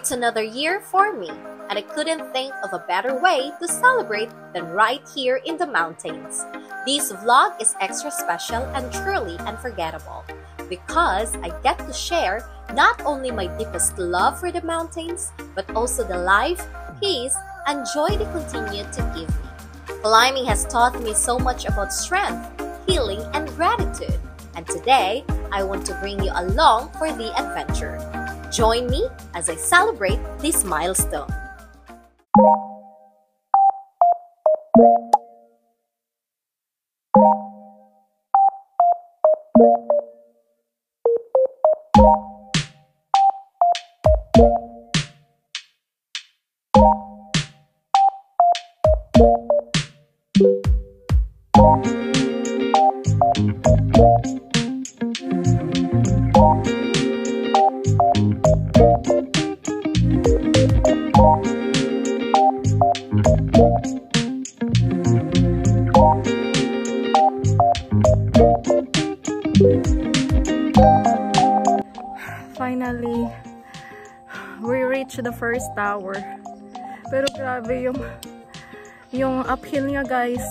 It's another year for me, and I couldn't think of a better way to celebrate than right here in the mountains. This vlog is extra special and truly unforgettable because I get to share not only my deepest love for the mountains, but also the life, peace, and joy they continue to give me. Climbing has taught me so much about strength, healing, and gratitude, and today I want to bring you along for the adventure. Join me as I celebrate this milestone. Finally, we reached the first tower. Pero grabe yung uphill niya, guys.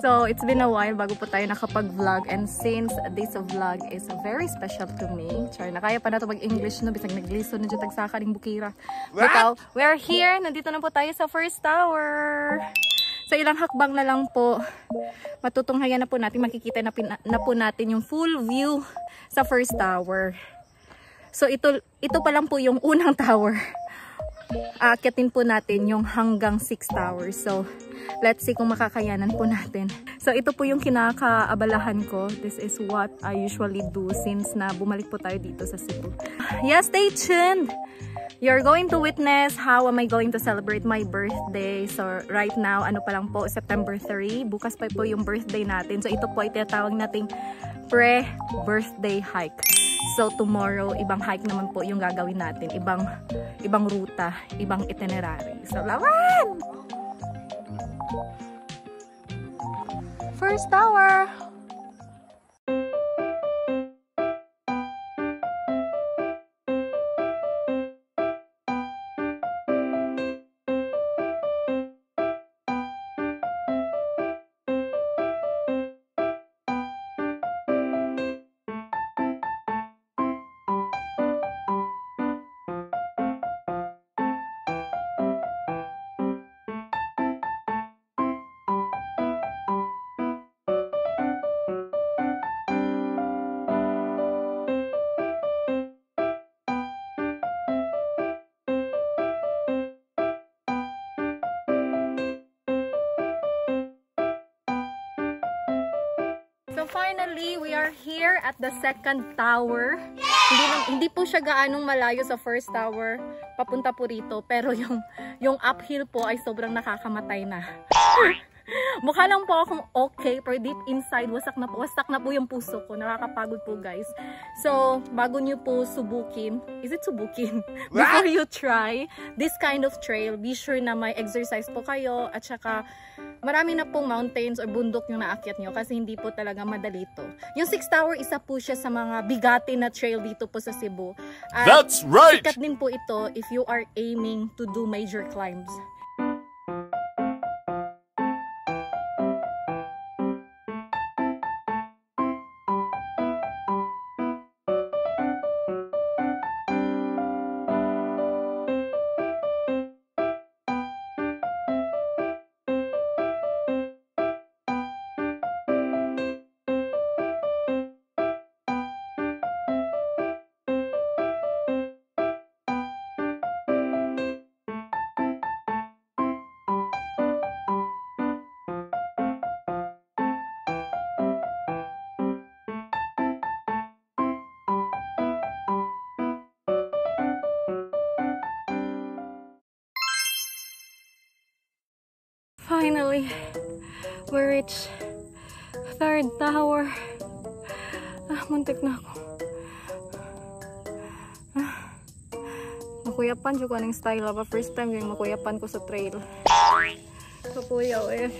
So, it's been a while bago po tayo nakapag-vlog, and since this vlog is very special to me, char, nakaya pa na ito mag-English, no? Bisag nagliso na dyan tagsaka ng bukira. But we're here, nandito na po tayo sa first tower. Sa ilang hakbang na lang po, matutunghayan na po natin, makikita na po natin yung full view sa first tower. So ito pa lang po yung unang tower. Aakyatin po natin yung hanggang 6 towers. So let's see kung makakayanan po natin. So ito po yung kinakaabalahan ko. This is what I usually do since na bumalik po tayo dito sa Cebu. Yes, stay tuned! You're going to witness how am I going to celebrate my birthday. So right now, ano pa lang po, September 3. Bukas pa po yung birthday natin. So ito po ay tinatawag nating pre-birthday hike. So tomorrow, ibang hike naman po yung gagawin natin. Ibang ruta, ibang itinerary. So lawan! First tower! So finally, we are here at the second tower. Hindi po siya gaanong malayo sa first tower. Papunta po rito. Pero yung uphill po ay sobrang nakakamatay na. Mukha lang po akong okay, pero deep inside, wasak na po yung puso ko. Nakakapagod po, guys. So, bago nyo po subukin, is it subukin? Before you try this kind of trail, be sure na may exercise po kayo, at saka marami na pong mountains or bundok yung naakyat nyo kasi hindi po talaga madali to. Yung 6 Tower, isa po siya sa mga bigati na trail dito po sa Cebu. At that's right! sikat din po ito if you are aiming to do major climbs. Finally, we reached third tower. Muntik na ako. Makuyapan ko anong style ba? First time yung makuyapan ko sa trail. Kapuyaw eh.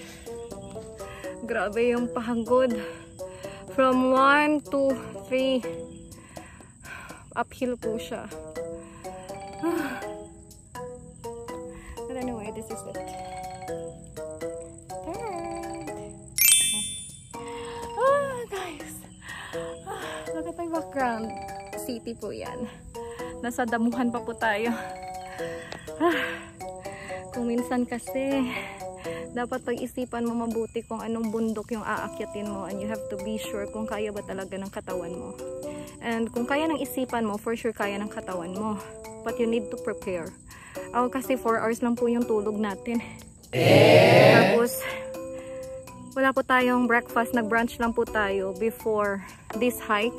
Grabe yung pagod. From 1 to 3. Uphill po siya. But anyway, this is it. Guys. Look at my background. City po yan. Nasa damuhan pa po tayo. Kung minsan kasi dapat pag-isipan mo mabuti kung anong bundok yung aakyatin mo, and you have to be sure kung kaya ba talaga ng katawan mo. And kung kaya ng isipan mo, for sure kaya ng katawan mo. But you need to prepare. Ako kasi 4 hours lang po yung tulog natin. Tapos wala po tayong breakfast, nag-brunch lang po tayo before this hike.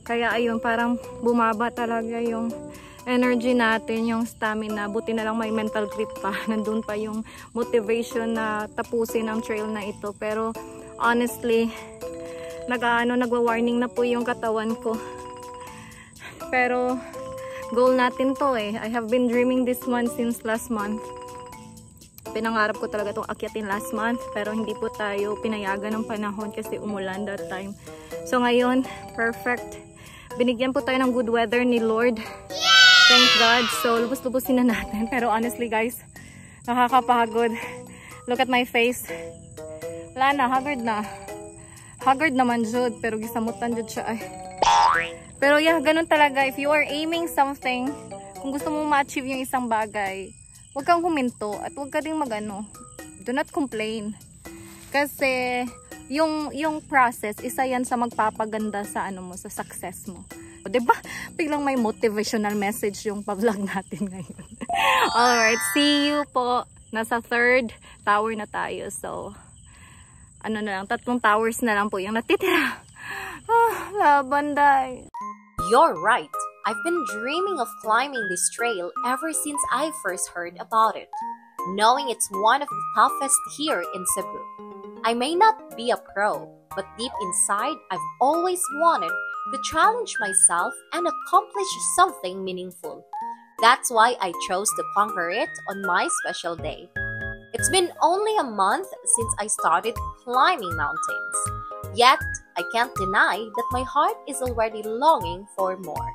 Kaya ayun, parang bumaba talaga yung energy natin, yung stamina. Buti na lang may mental grip pa. Nandun pa yung motivation na tapusin ang trail na ito. Pero honestly, nagwa-warning na po yung katawan ko. Pero goal natin to eh. I have been dreaming this one since last month. Pinangarap ko talaga itong akyatin last month. Pero hindi po tayo pinayagan ng panahon kasi umulan that time. So ngayon, perfect. Binigyan po tayo ng good weather ni Lord. Thank God. So, lubos-lubosin na natin. Pero honestly guys, nakakapagod. Look at my face. Wala na, haggard na. Haggard naman jud, pero gisamutan jud siya ay. Pero yeah, ganun talaga. If you are aiming something, kung gusto mo ma-achieve yung isang bagay, huwag kang huminto at huwag ka ding magano. Do not complain. Kasi yung process, isa yan sa magpapaganda sa ano mo, sa success mo. O, diba? Biglang may motivational message yung pa-vlog natin ngayon. Alright, see you po. Nasa 3rd tower na tayo. So, ano na lang, 3 towers na lang po yung natitira. Laban day. You're right. I've been dreaming of climbing this trail ever since I first heard about it, knowing it's one of the toughest here in Cebu. I may not be a pro, but deep inside, I've always wanted to challenge myself and accomplish something meaningful. That's why I chose to conquer it on my special day. It's been only a month since I started climbing mountains. Yet, I can't deny that my heart is already longing for more.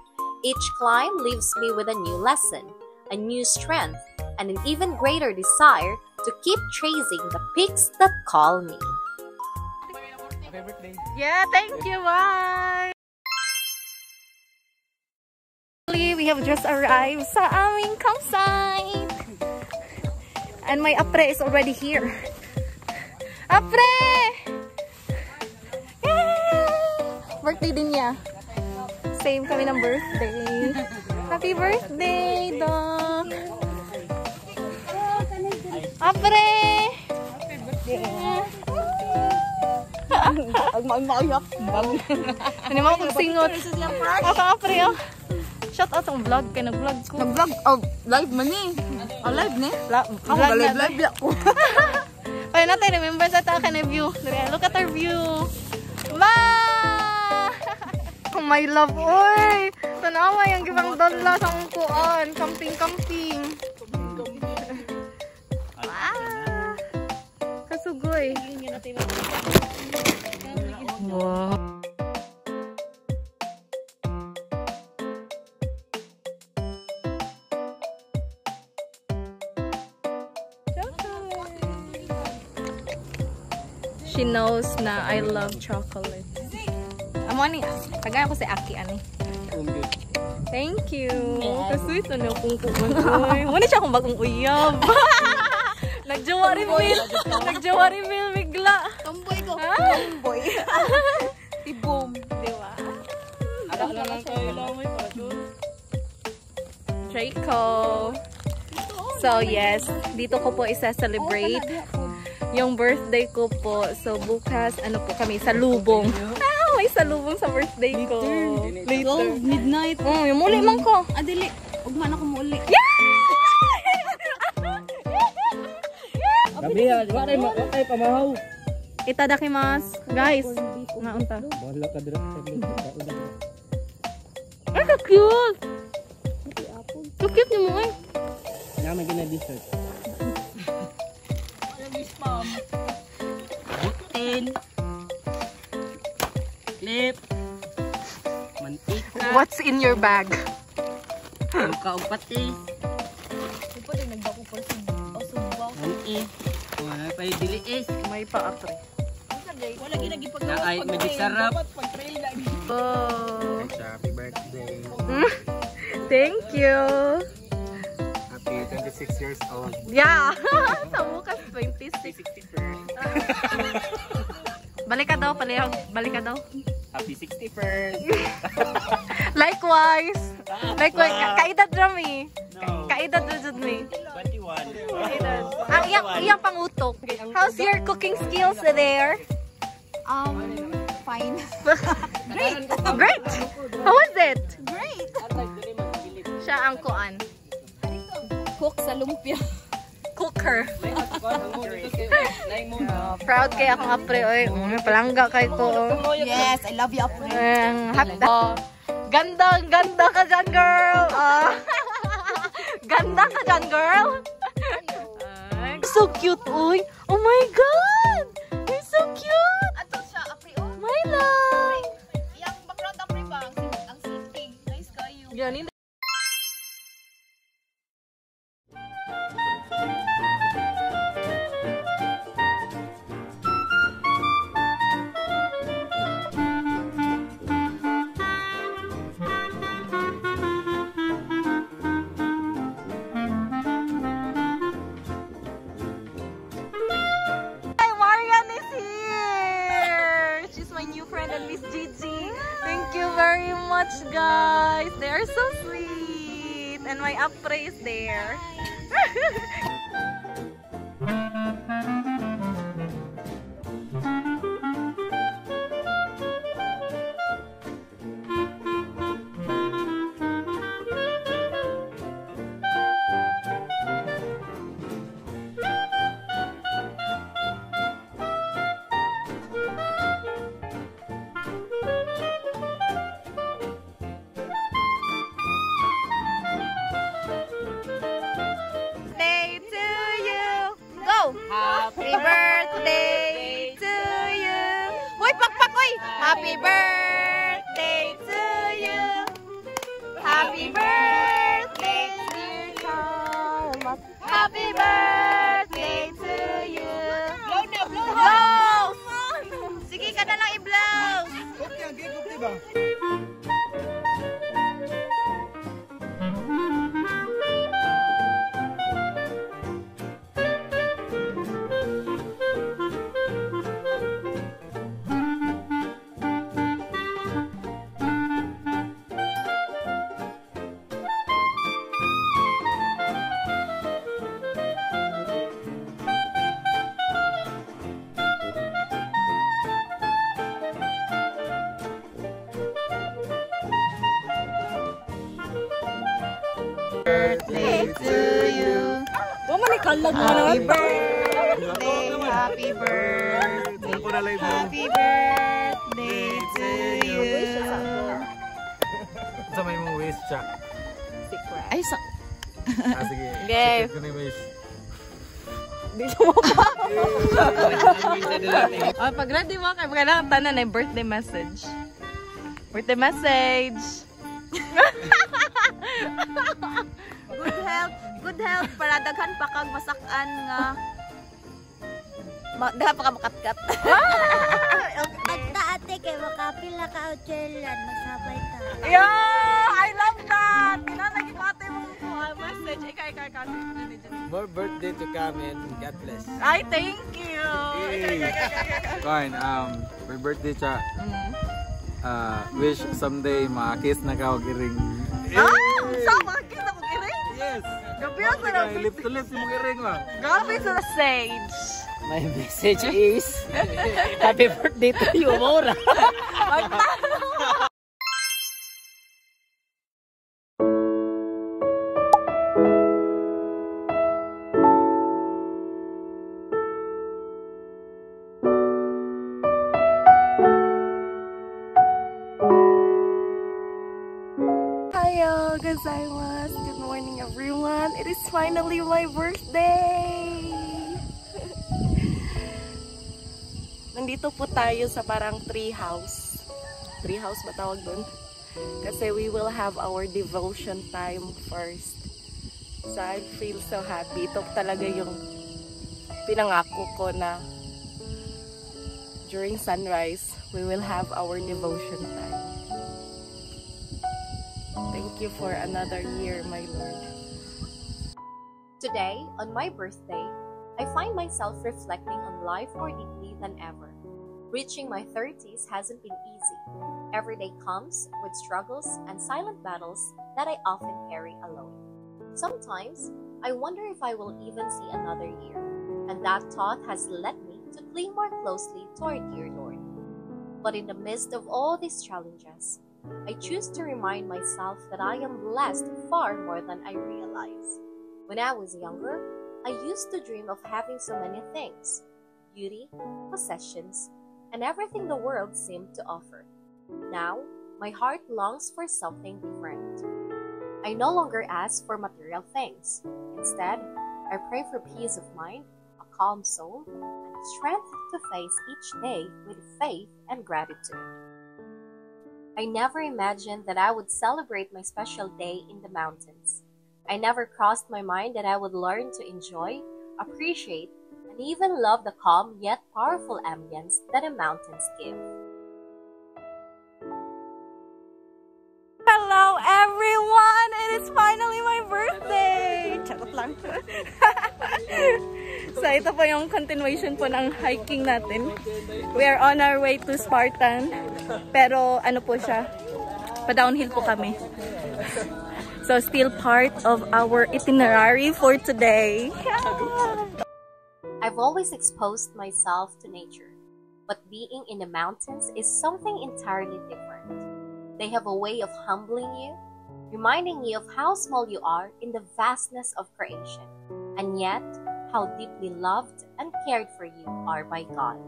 Each climb leaves me with a new lesson, a new strength, and an even greater desire to keep chasing the peaks that call me. Happy birthday. Yeah, thank you. Bye. We have just arrived sa aming campsite. And my apre is already here. Apre! Yeah! Birthday din niya. Same kami ng birthday. Happy birthday, Doc! Apre! Ang mauyak. Ano mo akong singot? Ako, Apre, oh. Shout out ang vlog kay nag-vlog ko. Nag-vlog? Oh, live man eh. Oh, live ne? Ako live ako. Kaya natin, remember sa taka na view. Look at our view. Wow! Oh my love, oy! Tanawa yung gibang dolla sa kuan. Camping. Wow! Kasugoy. Wow! She knows na I love chocolate. Amo ni, tagay ako si Aki ani. Thank you. Kasuit na kung kuman. Muna siya akong bagong uyab. Nagjawa reveal bigla. Tomboy ko. Tomboy. Tibom. Diba? Ala lang kayo lang may paso. Draco. So yes, dito ko po isa-celebrate yung birthday ko po. So bukas, ano po kami, salubong. May salubong sa birthday ko. Later. Midnight. Yung muli man ko. Adili. Huwag man ako muli. Gabi ha, wakay pamahaw. Itadakimasu. Guys, naunta. Wala ka dira. Ay, ka-cute! So-cute niyo mo eh. Naman gina dessert. Clip. Mantika. What's in your bag? Ang kaupat eh. Di pa din nagbako pa subaw. Ang wala pa yung dili eh. May pa-apre. Wala ginagi pag Na ay medyo sarap. Oh. Happy birthday. Thank you. Happy 26 years old. Yeah. Sa bukas 26. Balik ka daw, balik ka daw. Happy 61st. Likewise. Likewise, kaedad rami. No. Kaedad na jud mi. 21. Kaedad. Ang iyang pangutok. How's your cooking skills there? Fine. Great. Great. How was it? Great. Siya ang kuan. Cook sa lumpia. Cooker. Proud kay akong apre oy. Palangga kay ko. Yes, I love you, Apre. Ganda ka dyan, girl. Ganda ka dyan, girl. So cute, uy. Oh my God. You're so cute. Ato siya, Apre, oh. My love. Yang background, Apre ba? Ang sitting. Nice kayo. Yan, hindi. Miss Gigi. Thank you very much, guys. They are so sweet. And my apre is there. Happy birthday to you. Hoy, pakpak, hoy. Happy birthday to you. Happy birthday to you. Happy birthday to you. Blow na, blow. Blow! Sige ka na lang i-blow. Okay, ang gigop, diba? Birthday to you. Happy birthday, happy birthday, happy birthday to you. Sa may mong wish, Chuck. Ay, sa... Sige. Okay. Ito na yung wish. Oh, pag ready mo, kailangan tanan na yung birthday message. Birthday message. Good health para daghan pa kag masak-an nga. Daghan pa ka makatkat. Agta ate kay makapila ka outchelan masabay ta. Yeah! I love that! Kinanagi ko ate mo message. Ikaw. More birthday to come and God bless. Ay, thank you! Fine, my birthday, Chuck. Wish someday ma-kiss na ka o giring. Sama! Kita ko giring? Yes! Gabi ako na. Lip to lip mo giring, ma. Gabi sa sage. My message is happy birthday to you, Mora. Hayo gozaimasu. Good morning, everyone. It is finally my birthday. Nandito po tayo sa parang tree house. Tree house ba tawag doon? Kasi we will have our devotion time first. So I feel so happy. Ito talaga yung pinangako ko na during sunrise, we will have our devotion time. Thank you for another year, my Lord. Today, on my birthday, I find myself reflecting on life more deeply than ever. Reaching my 30s hasn't been easy. Every day comes with struggles and silent battles that I often carry alone. Sometimes, I wonder if I will even see another year, and that thought has led me to cling more closely to our dear Lord. But in the midst of all these challenges, I choose to remind myself that I am blessed far more than I realize. When I was younger, I used to dream of having so many things: beauty, possessions, and everything the world seemed to offer. Now, my heart longs for something different. I no longer ask for material things. Instead, I pray for peace of mind, a calm soul, and strength to face each day with faith and gratitude. I never imagined that I would celebrate my special day in the mountains. I never crossed my mind that I would learn to enjoy, appreciate, and even love the calm yet powerful ambience that the mountains give. Hello everyone! It is finally my birthday! Charot lang. So ito po yung continuation po ng hiking natin. We are on our way to Spartan. Pero ano po siya? Pa-downhill po kami. So still part of our itinerary for today. I've always exposed myself to nature, but being in the mountains is something entirely different. They have a way of humbling you, reminding you of how small you are in the vastness of creation, and yet how deeply loved and cared for you are by God.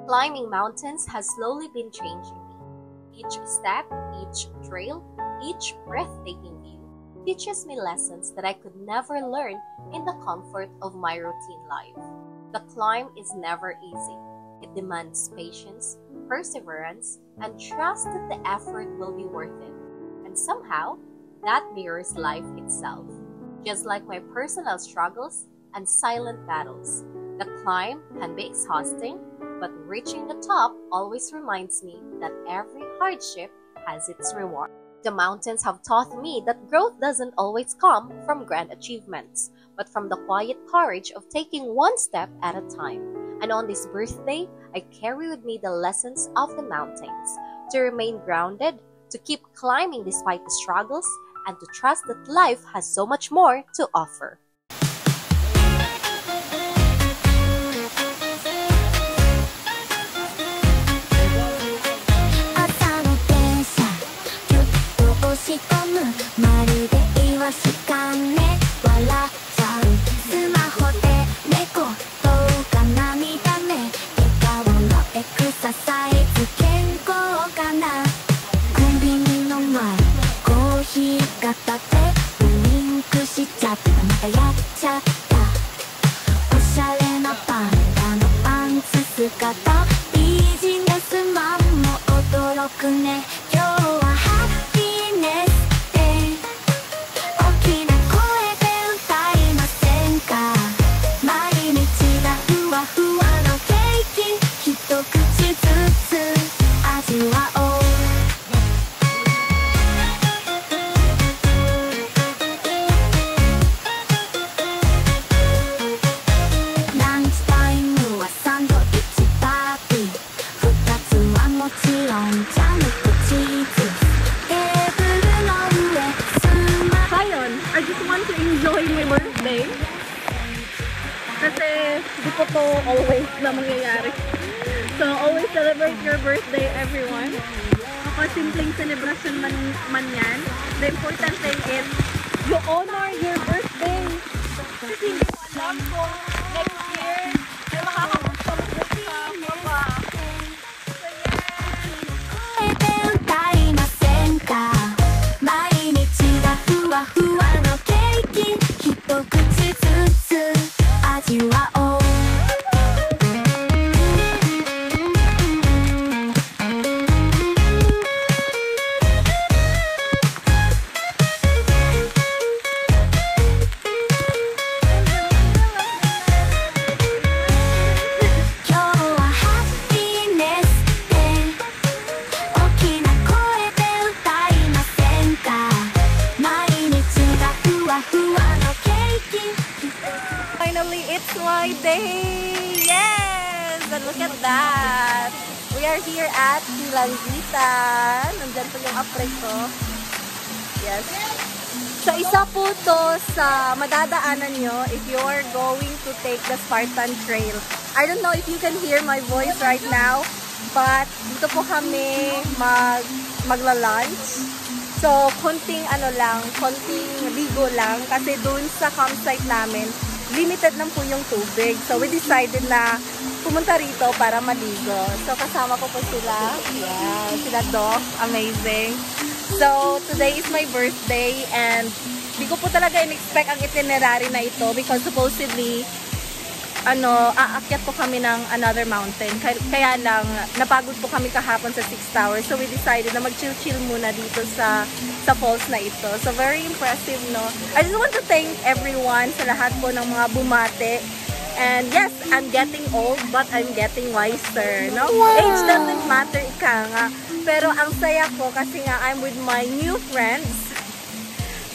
Climbing mountains has slowly been changing me. Each step, each trail, each breathtaking view teaches me lessons that I could never learn in the comfort of my routine life. The climb is never easy. It demands patience, perseverance, and trust that the effort will be worth it. And somehow, that mirrors life itself. Just like my personal struggles and silent battles, the climb can be exhausting, but reaching the top always reminds me that every hardship has its reward. The mountains have taught me that growth doesn't always come from grand achievements, but from the quiet courage of taking one step at a time. And on this birthday, I carry with me the lessons of the mountains, to remain grounded, to keep climbing despite the struggles, and to trust that life has so much more to offer. Kasi di po to always na mangyayari. So, always celebrate your birthday, everyone. Kapag simpleng celebration man yan, the important thing is you honor your birthday. Kasi hindi mo alam kung next year ay makakapagpapagod ka pa ba. Look at that! We are here at Silangitan. Nandyan po yung apre ko. Yes. So, isa po to sa madadaanan nyo if you are going to take the Spartan Trail. I don't know if you can hear my voice right now, but dito po kami magla-lunch. So, konting ligo lang kasi dun sa campsite namin, limited lang po yung tubig. So, we decided na pumunta rito para maligo. So, kasama ko po sila. Yeah, sila Doc. Amazing. So, today is my birthday and di ko po talaga in-expect ang itinerary na ito because supposedly, aakyat po kami ng another mountain. Kaya lang, napagod po kami kahapon sa 6 Towers. So, we decided na mag-chill-chill muna dito sa falls na ito. So, very impressive, no? I just want to thank everyone sa lahat po ng mga bumate. And yes, I'm getting old, but I'm getting wiser, no? Age doesn't matter, ika nga. Pero ang saya ko kasi nga I'm with my new friends.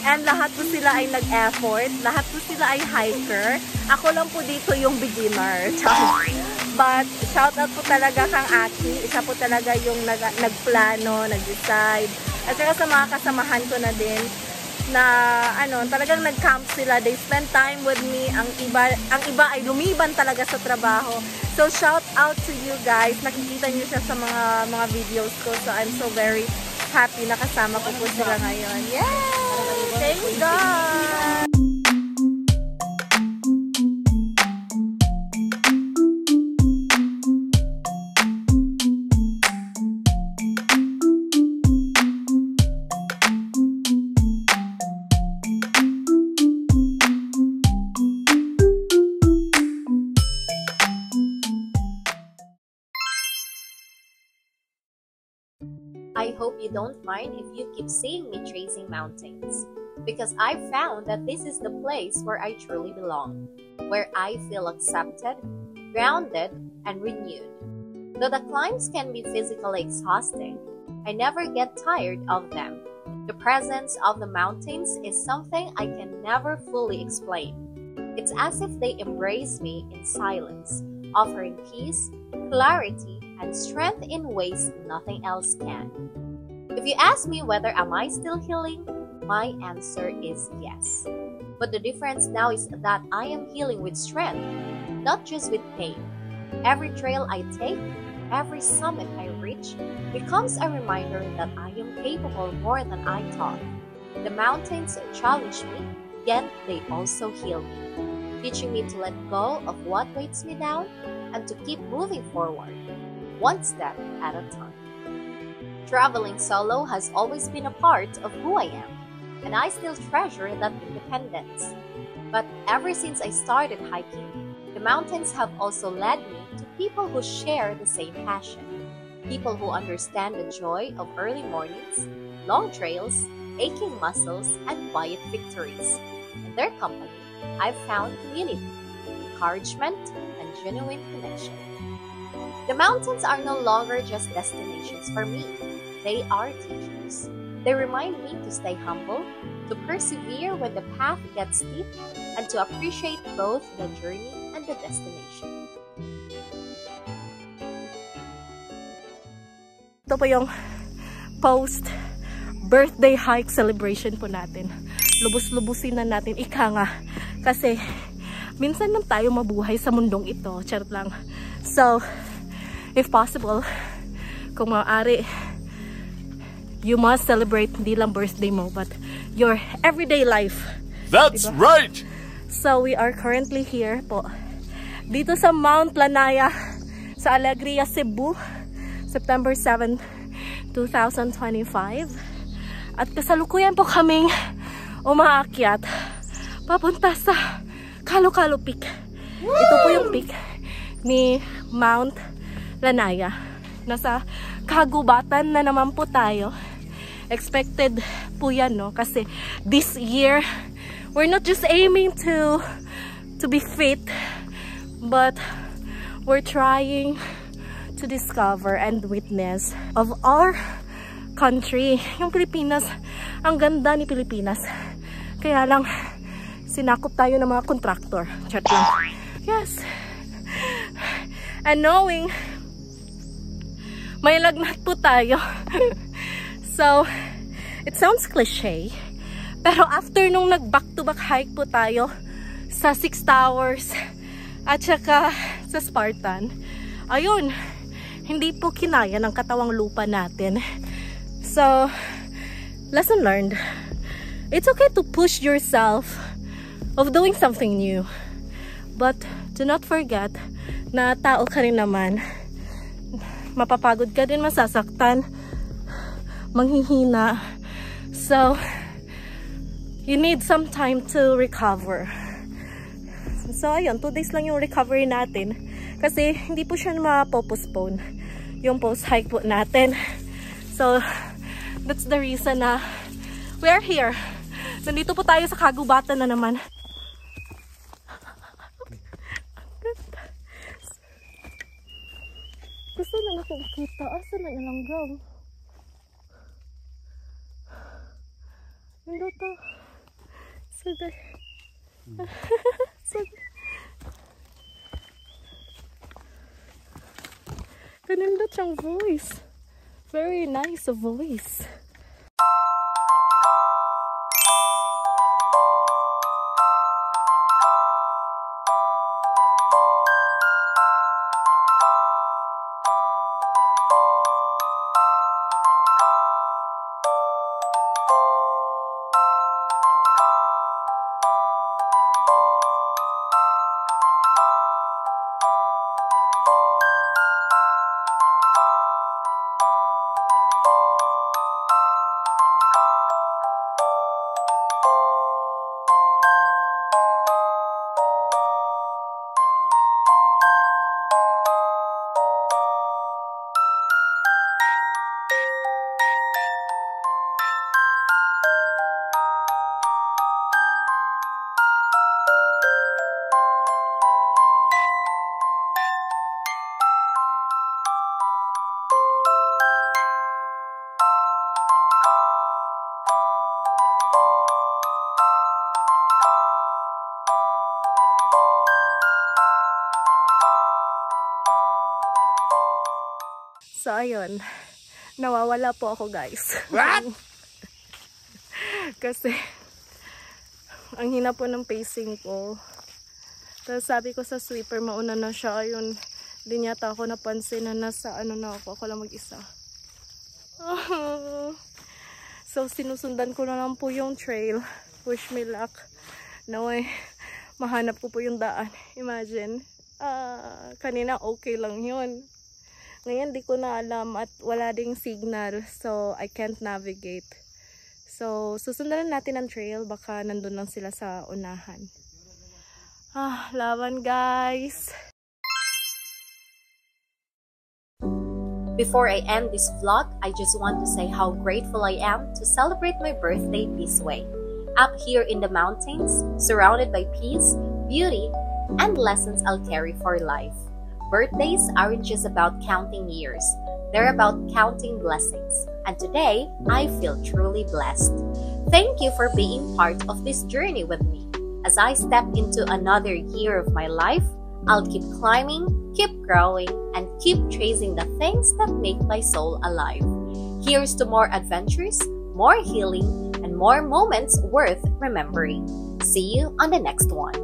And lahat po sila ay nag-effort. Lahat po sila ay hiker. Ako lang po dito yung beginner. But shout out po talaga kang Aki. Isa po talaga yung nagplano, nag-decide. At saka sa mga kasamahan ko na din na talagang nag-camp sila. They spend time with me. Ang iba ay lumiban talaga sa trabaho. So shout out to you guys. Nakikita niyo siya sa mga videos ko. So I'm so very happy na kasama ko po sila ngayon. Yay! Thank God! I hope you don't mind if you keep seeing me tracing mountains, because I found that this is the place where I truly belong, where I feel accepted, grounded, and renewed. Though the climbs can be physically exhausting, I never get tired of them. The presence of the mountains is something I can never fully explain. It's as if they embrace me in silence, offering peace, clarity, and strength in ways nothing else can. If you ask me whether am I still healing, my answer is yes. But the difference now is that I am healing with strength, not just with pain. Every trail I take, every summit I reach, becomes a reminder that I am capable more than I thought. The mountains challenge me, yet they also heal me, teaching me to let go of what weighs me down and to keep moving forward, one step at a time. Traveling solo has always been a part of who I am, and I still treasure that independence. But ever since I started hiking, the mountains have also led me to people who share the same passion, people who understand the joy of early mornings, long trails, aching muscles, and quiet victories. In their company, I've found community, encouragement, and genuine connection. The mountains are no longer just destinations for me. They are teachers. They remind me to stay humble, to persevere when the path gets steep, and to appreciate both the journey and the destination. Ito po yung post-birthday hike celebration po natin. Lubos-lubusin na natin, ika nga. Kasi minsan lang tayo mabuhay sa mundong ito. Charot lang. So, if possible, kung maaari, you must celebrate hindi lang birthday mo, but your everyday life. That's diba? Right! So, we are currently here po. Dito sa Mount Lanaya, sa Alegria, Cebu, September 7, 2025. At kasalukuyan po kaming umaakyat papunta sa Kalo-Kalo Peak. Woo! Ito po yung peak ni Mount Lanaya. Nasa kagubatan na naman po tayo. Expected po yan, no? Kasi this year, we're not just aiming to be fit, but we're trying to discover and witness of our country. Yung Pilipinas, ang ganda ni Pilipinas. Kaya lang, sinakop tayo ng mga contractor. Chat lang. Yes. and knowing may lagnat po tayo. So, it sounds cliche, pero after nung nag back-to-back hike po tayo sa 6 Towers at saka sa Spartan, ayun, hindi po kinaya ng katawang lupa natin. So, lesson learned. It's okay to push yourself of doing something new. But do not forget na tao ka rin naman. Mapapagod ka din, masasaktan, manghihina. So, you need some time to recover. So, ayun, 2 days lang yung recovery natin. Kasi, hindi po siya mapopostpone yung post-hike po natin. So, that's the reason na we're here. Nandito po tayo sa kagubatan na naman. Gusto na ako makita. Asa na ilang gam? Hindi to. Sagay. Sagay. Kanindot siyang voice. Very nice voice. So, ayun. Nawawala po ako, guys. What? Kasi, ang hina po ng pacing ko. Tapos sabi ko sa sweeper, mauna na siya. Ayun, di yata ako napansin na nasa ano na ako. Ako lang mag-isa. So, sinusundan ko na lang po yung trail. Wish me luck. Naway, mahanap ko po yung daan. Imagine. Kanina okay lang yun. Ngayon, di ko na alam at wala ding signal. So, I can't navigate. So, susundan natin ang trail. Baka nandun lang sila sa unahan. Laban, guys! Before I end this vlog, I just want to say how grateful I am to celebrate my birthday this way. Up here in the mountains, surrounded by peace, beauty, and lessons I'll carry for life. Birthdays aren't just about counting years. They're about counting blessings. And today, I feel truly blessed. Thank you for being part of this journey with me. As I step into another year of my life, I'll keep climbing, keep growing, and keep chasing the things that make my soul alive. Here's to more adventures, more healing, and more moments worth remembering. See you on the next one.